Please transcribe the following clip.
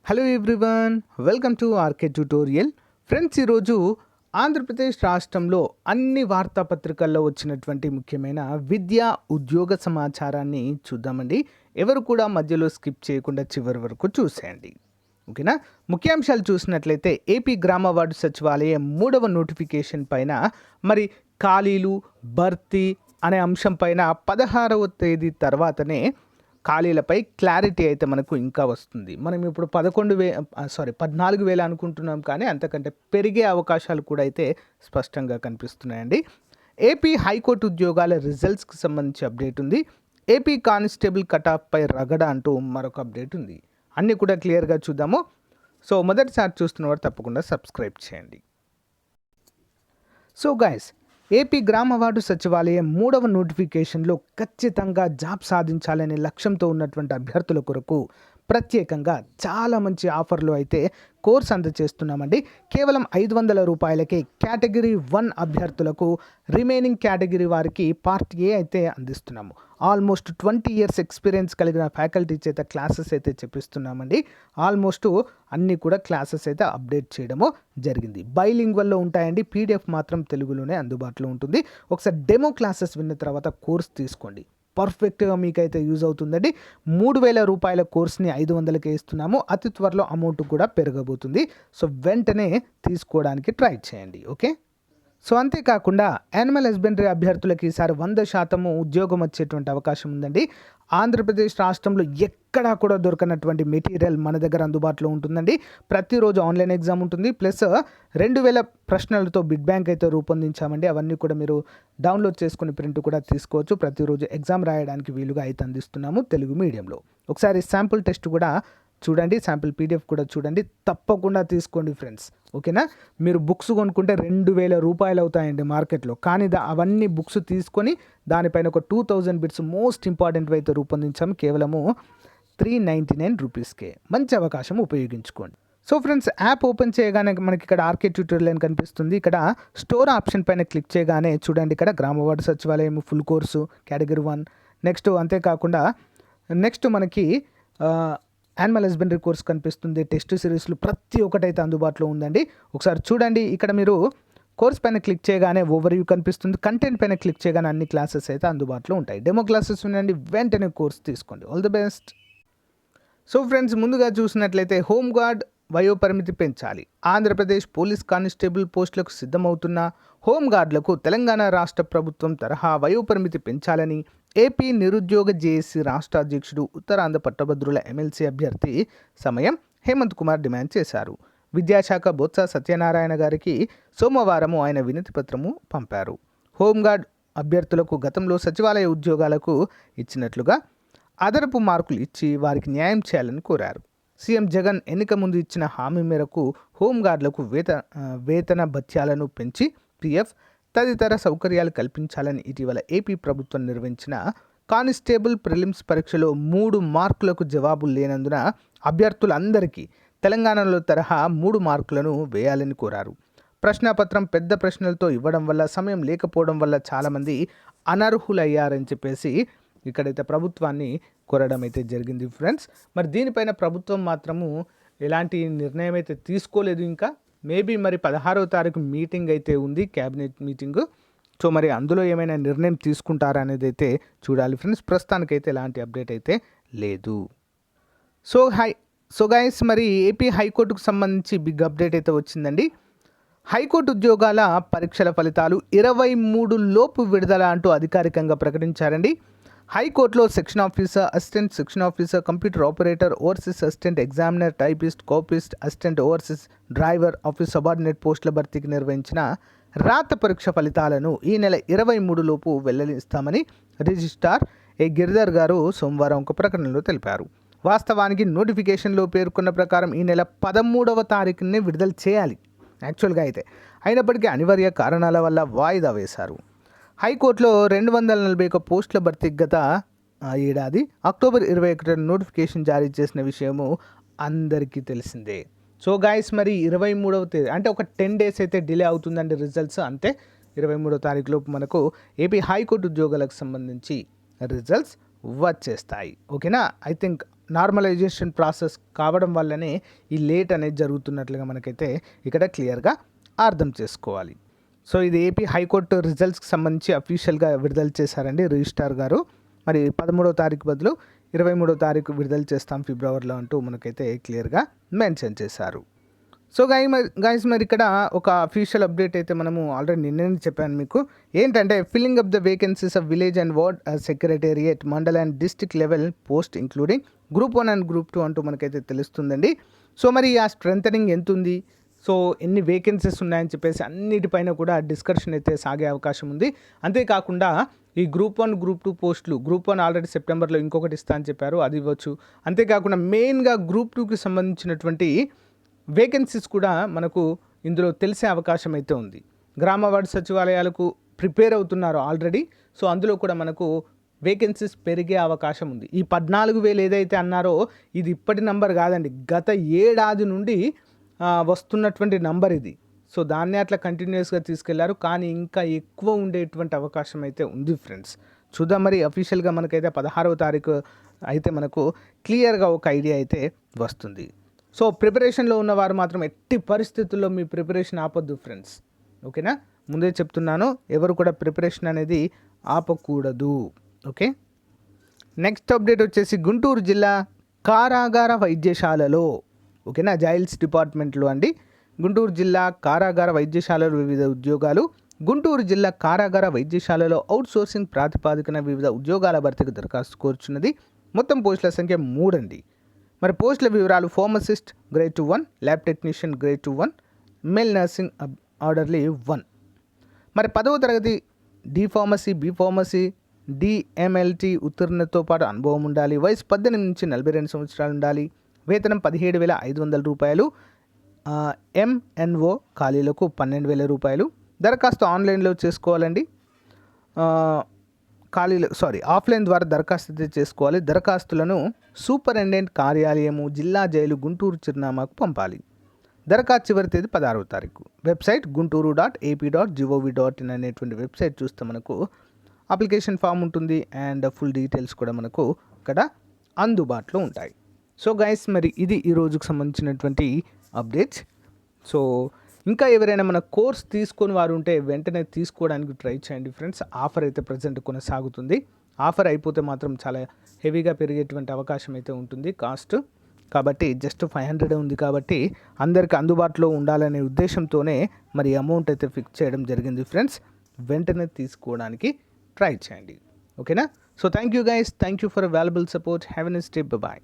Hello everyone, welcome to RK tutorial. Friends, ఈరోజు ఆంధ్రప్రదేశ్ రాష్ట్రంలో అన్ని వార్తాపత్రికల్లో వచ్చినటువంటి ముఖ్యమైన విద్యా ఉద్యోగ సమాచారాన్ని చూద్దామండి. ఎవరు కూడా మధ్యలో స్కిప్ చేయకుండా చివరి వరకు చూసేయండి, ఓకేనా. ముఖ్యాంశాలు చూసినట్లయితే ఏపీ గ్రామ వార్డు సచివాలయం 3వ నోటిఫికేషన్ పైన మరి ఖాళీలు భర్తీ అనే అంశం పైన 16వ తేదీ తర్వాతనే ఖాళీలపై క్లారిటీ అయితే మనకు ఇంకా వస్తుంది. మనం ఇప్పుడు 14,000 అనుకుంటున్నాం, కానీ అంతకంటే పెరిగే అవకాశాలు కూడా అయితే స్పష్టంగా కనిపిస్తున్నాయండి. ఏపీ హైకోర్టు ఉద్యోగాల రిజల్ట్స్కి సంబంధించి అప్డేట్ ఉంది. ఏపీ కానిస్టేబుల్ కటాఫ్పై రగడ అంటూ మరొక అప్డేట్ ఉంది. అన్నీ కూడా క్లియర్గా చూద్దాము. సో మొదటిసారి చూస్తున్నవారు తప్పకుండా సబ్స్క్రైబ్ చేయండి. సో గైస్, ఏపీ గ్రామ వార్డు సచివాలయం 3వ నోటిఫికేషన్లో ఖచ్చితంగా జాబ్ సాధించాలనే లక్ష్యంతో ఉన్నటువంటి అభ్యర్థుల కొరకు ప్రత్యేకంగా చాలా మంచి ఆఫర్లు అయితే కోర్స్ అందజేస్తున్నామండి. కేవలం 500 రూపాయలకే కేటగిరీ 1 అభ్యర్థులకు, రిమైనింగ్ కేటగిరీ వారికి పార్ట్ ఏ అయితే అందిస్తున్నాము. ఆల్మోస్ట్ 20 years ఎక్స్పీరియన్స్ కలిగిన ఫ్యాకల్టీ చేత క్లాసెస్ అయితే చెప్పిస్తున్నామండి. ఆల్మోస్ట్ అన్నీ కూడా క్లాసెస్ అయితే అప్డేట్ చేయడము జరిగింది. బైలింగ్వల్లో ఉంటాయండి. పీడిఎఫ్ మాత్రం తెలుగులోనే అందుబాటులో ఉంటుంది. ఒకసారి డెమో క్లాసెస్ విన్న తర్వాత కోర్స్ తీసుకోండి, పర్ఫెక్ట్గా మీకైతే యూజ్ అవుతుందండి. 3,000 రూపాయల కోర్స్ని 500కే ఇస్తున్నాము. అతి త్వరలో అమౌంట్ కూడా పెరగబోతుంది. సో వెంటనే తీసుకోవడానికి ట్రై చేయండి, ఓకే. సో అంతేకాకుండా యానిమల్ హస్బెండరీ అభ్యర్థులకి ఈసారి 100% ఉద్యోగం వచ్చేటువంటి అవకాశం ఉందండి. ఆంధ్రప్రదేశ్ రాష్ట్రంలో ఎక్కడా కూడా దొరకనటువంటి మెటీరియల్ మన దగ్గర అందుబాటులో ఉంటుందండి. ప్రతిరోజు ఆన్లైన్ ఎగ్జామ్ ఉంటుంది, ప్లస్ 2,000 ప్రశ్నలతో బిడ్ బ్యాంక్ అయితే రూపొందించామండి. అవన్నీ కూడా మీరు డౌన్లోడ్ చేసుకుని ప్రింట్ కూడా తీసుకోవచ్చు. ప్రతిరోజు ఎగ్జామ్ రాయడానికి వీలుగా అయితే అందిస్తున్నాము తెలుగు మీడియంలో. ఒకసారి శాంపుల్ టెస్ట్ కూడా చూడండి, శాంపుల్ పీడిఎఫ్ కూడా చూడండి, తప్పకుండా తీసుకోండి ఫ్రెండ్స్, ఓకేనా. మీరు బుక్స్ కొనుక్కుంటే 2,000 రూపాయలు అవుతాయండి మార్కెట్లో, కానీ అవన్నీ బుక్స్ తీసుకొని దానిపైన ఒక 2,000 బిట్స్ మోస్ట్ ఇంపార్టెంట్ అయితే రూపొందించాము కేవలము 399 రూపీస్కే. మంచి అవకాశం, ఉపయోగించుకోండి. సో ఫ్రెండ్స్, యాప్ ఓపెన్ చేయగానే మనకి ఇక్కడ ఆర్కే ట్యూటోరియల్ అని కనిపిస్తుంది. ఇక్కడ స్టోర్ ఆప్షన్ పైన క్లిక్ చేయగానే చూడండి, ఇక్కడ గ్రామ వార్డు సచివాలయం ఫుల్ కోర్సు కేటగిరీ 1, నెక్స్ట్ అంతేకాకుండా నెక్స్ట్ మనకి యానిమల్ హస్బెండరీ కోర్స్ కనిపిస్తుంది. టెస్ట్ సిరీస్లు ప్రతి ఒక్కటైతే అందుబాటులో ఉందండి. ఒకసారి చూడండి, ఇక్కడ మీరు కోర్స్ పైన క్లిక్ చేయగానే ఓవర్వ్యూ కనిపిస్తుంది. కంటెంట్ పైన క్లిక్ చేయగానే అన్ని క్లాసెస్ అయితే అందుబాటులో ఉంటాయి. డెమో క్లాసెస్ ఉండండి, వెంటనే కోర్స్ తీసుకోండి. All the best. So friends, ముందుగా చూసినట్లయితే హోంగార్డ్ వయోపరిమితి పెంచాలి. ఆంధ్రప్రదేశ్ పోలీస్ కానిస్టేబుల్ పోస్టులకు సిద్ధమవుతున్న హోంగార్డులకు తెలంగాణ రాష్ట్ర ప్రభుత్వం తరహా వయోపరిమితి పెంచాలని ఏపీ నిరుద్యోగ జేఏసీ రాష్ట్ర అధ్యక్షుడు, ఉత్తరాంధ్ర పట్టభద్రుల ఎమ్మెల్సీ అభ్యర్థి సమయం హేమంత్ కుమార్ డిమాండ్ చేశారు. విద్యాశాఖ బొత్స సత్యనారాయణ గారికి సోమవారం ఆయన వినతి పత్రము పంపారు. హోంగార్డ్ అభ్యర్థులకు గతంలో సచివాలయ ఉద్యోగాలకు ఇచ్చినట్లుగా అదనపు మార్కులు ఇచ్చి వారికి న్యాయం చేయాలని కోరారు. సీఎం జగన్ ఎన్నిక ముందు ఇచ్చిన హామీ మేరకు హోంగార్డులకు వేతన భత్యాలను పెంచి పిఎఫ్ తదితర సౌకర్యాలు కల్పించాలని ఇటీవల ఏపీ ప్రభుత్వం నిర్వహించిన కానిస్టేబుల్ ప్రిలిమ్స్ పరీక్షలో 3 మార్కులకు జవాబులు లేనందున అభ్యర్థులందరికీ తెలంగాణలో తరహా 3 మార్కులను వేయాలని కోరారు. ప్రశ్నాపత్రం పెద్ద ప్రశ్నలతో ఇవ్వడం వల్ల, సమయం లేకపోవడం వల్ల చాలామంది అనర్హులయ్యారని చెప్పేసి ఇక్కడైతే ప్రభుత్వాన్ని కోరడం అయితే జరిగింది ఫ్రెండ్స్. మరి దీనిపైన ప్రభుత్వం మాత్రము ఎలాంటి నిర్ణయం అయితే తీసుకోలేదు. ఇంకా మేబీ మరి 16వ తారీఖు మీటింగ్ అయితే ఉంది, క్యాబినెట్ మీటింగు. సో మరి అందులో ఏమైనా నిర్ణయం తీసుకుంటారా అనేది అయితే చూడాలి ఫ్రెండ్స్. ప్రస్తుతానికైతే ఎలాంటి అప్డేట్ అయితే లేదు. సో గైస్, మరి ఏపీ హైకోర్టుకు సంబంధించి బిగ్ అప్డేట్ అయితే వచ్చిందండి. హైకోర్టు ఉద్యోగాల పరీక్షల ఫలితాలు 23 లోపు విడుదల అంటూ అధికారికంగా ప్రకటించారండి. హైకోర్టులో section officer, assistant section officer, computer operator, overseas assistant examiner, typist, copyist, assistant overseas driver, office subordinate పోస్టుల భర్తీకి నిర్వహించిన రాత పరీక్ష ఫలితాలను ఈ నెల 23 లోపు వెల్లడిస్తామని రిజిస్ట్రార్ గిరిధర్ గారు సోమవారం ఒక ప్రకటనలో తెలిపారు. వాస్తవానికి నోటిఫికేషన్లో పేర్కొన్న ప్రకారం ఈ నెల 13వ తారీఖునే విడుదల చేయాలి యాక్చువల్గా అయితే, అయినప్పటికీ అనివార్య కారణాల వల్ల వాయిదా వేశారు. హైకోర్టులో 241 పోస్టుల భర్తీ గత ఏడాది అక్టోబర్ 21 నోటిఫికేషన్ జారీ చేసిన విషయము అందరికీ తెలిసిందే. సో గాయస్, మరి 23వ తేదీ అంటే ఒక 10 days అయితే డిలే అవుతుందండి రిజల్ట్స్. అంతే 23వ తారీఖులోపు మనకు ఏపీ హైకోర్టు ఉద్యోగాలకు సంబంధించి రిజల్ట్స్ వచ్చేస్తాయి, ఓకేనా. ఐ థింక్ నార్మలైజేషన్ ప్రాసెస్ కావడం వల్లనే ఈ లేట్ అనేది జరుగుతున్నట్లుగా మనకైతే ఇక్కడ క్లియర్గా అర్థం చేసుకోవాలి. సో ఇది ఏపీ హైకోర్టు రిజల్ట్స్కి సంబంధించి అఫీషియల్గా విడుదల చేశారండి రిజిస్ట్రార్ గారు. మరి 13వ తారీఖు బదులు 23వ తారీఖు విడుదల చేస్తాం ఫిబ్రవరిలో అంటూ మనకైతే క్లియర్గా మెన్షన్ చేశారు. సో గైస్ మరి ఇక్కడ ఒక అఫీషియల్ అప్డేట్ అయితే మనము ఆల్రెడీ నిన్నే చెప్పాను మీకు. ఏంటంటే filling up the vacancies of village and ward secretariat mandal and district level post including group 1 and group 2 అంటూ మనకైతే తెలుస్తుందండి. సో మరి ఆ స్ట్రెంథనింగ్ ఎంత ఉంది, సో ఎన్ని వేకెన్సీస్ ఉన్నాయని చెప్పేసి అన్నిటిపైన కూడా డిస్కషన్ అయితే సాగే అవకాశం ఉంది. అంతేకాకుండా ఈ గ్రూప్ 1 గ్రూప్ 2 పోస్టులు, గ్రూప్ 1 ఆల్రెడీ సెప్టెంబర్లో ఇంకొకటి ఇస్తా అని చెప్పారు, అది ఇవ్వచ్చు. అంతేకాకుండా మెయిన్గా గ్రూప్ 2కి సంబంధించినటువంటి వేకెన్సీస్ కూడా మనకు ఇందులో తెలిసే అవకాశం అయితే ఉంది. గ్రామ వార్డు సచివాలయాలకు ప్రిపేర్ అవుతున్నారు ఆల్రెడీ. సో అందులో కూడా మనకు వేకెన్సీస్ పెరిగే అవకాశం ఉంది. ఈ 14,000 ఏదైతే అన్నారో ఇది ఇప్పటి నంబర్ కాదండి, గత ఏడాది నుండి వస్తున్నటువంటి నంబర్ ఇది. సో దాన్ని అట్లా కంటిన్యూస్గా తీసుకెళ్లారు, కానీ ఇంకా ఎక్కువ ఉండేటువంటి అవకాశం అయితే ఉంది ఫ్రెండ్స్. చూద్దాం మరి అఫీషియల్గా మనకైతే 16వ తారీఖు అయితే మనకు క్లియర్గా ఒక ఐడియా అయితే వస్తుంది. సో ప్రిపరేషన్లో ఉన్నవారు మాత్రం ఎట్టి పరిస్థితుల్లో మీ ప్రిపరేషన్ ఆపొద్దు ఫ్రెండ్స్, ఓకేనా? ముందే చెప్తున్నాను, ఎవరు కూడా ప్రిపరేషన్ అనేది ఆపకూడదు, ఓకే? నెక్స్ట్ అప్డేట్ వచ్చేసి గుంటూరు జిల్లా కారాగార వైద్యశాలలో, ఓకేనా, జైల్స్ డిపార్ట్మెంట్లో అండి. గుంటూరు జిల్లా కారాగార వైద్యశాలలో వివిధ ఉద్యోగాలు. గుంటూరు జిల్లా కారాగార వైద్యశాలలో అవుట్ సోర్సింగ్ ప్రాతిపాదికన వివిధ ఉద్యోగాల భర్తీకి దరఖాస్తు కోరుచున్నది. మొత్తం పోస్టుల సంఖ్య 3 అండి. మరి పోస్టుల వివరాలు: pharmacist grade 2-1, lab technician grade 2-1, male nursing orderly 1. మరి 10వ తరగతి D pharmacy, B pharmacy, DMLT ఉత్తీర్ణతో పాటు అనుభవం ఉండాలి. వయసు 18 నుంచి 42 సంవత్సరాలు ఉండాలి. వేతనం 17,500 రూపాయలు. ఎంఎన్ఓ ఖాళీలకు 12,000 రూపాయలు. దరఖాస్తు ఆన్లైన్లో చేసుకోవాలండి. ఆఫ్లైన్ ద్వారా దరఖాస్తు అయితే చేసుకోవాలి. దరఖాస్తులను సూపరింటెండెంట్ కార్యాలయము, జిల్లా జైలు, గుంటూరు చిరునామాకు పంపాలి. దరఖాస్తు చివరి తేదీ 16వ తారీఖు. వెబ్సైట్ gunturu.ap.gov.in అనేటువంటి వెబ్సైట్ చూస్తే మనకు అప్లికేషన్ ఫామ్ ఉంటుంది అండ్ ఫుల్ డీటెయిల్స్ కూడా మనకు ఇక్కడ అందుబాటులో ఉంటాయి. సో గైస్ మరి ఇది ఈ రోజుకు సంబంధించినటువంటి అప్డేట్స్. సో ఇంకా ఎవరైనా మన కోర్స్ తీసుకొని వారు ఉంటే వెంటనే తీసుకోవడానికి ట్రై చేయండి ఫ్రెండ్స్. ఆఫర్ అయితే ప్రజెంట్ కొనసాగుతుంది. ఆఫర్ అయిపోతే మాత్రం చాలా హెవీగా పెరిగేటువంటి అవకాశం అయితే ఉంటుంది కాస్ట్. కాబట్టి జస్ట్ 500 ఉంది కాబట్టి అందరికి అందుబాటులో ఉండాలనే ఉద్దేశంతోనే మరి అమౌంట్ అయితే ఫిక్స్ చేయడం జరిగింది ఫ్రెండ్స్. వెంటనే తీసుకోవడానికి ట్రై చేయండి, ఓకేనా? So thank you guys, thank you for valuable support. Have a nice day, bye.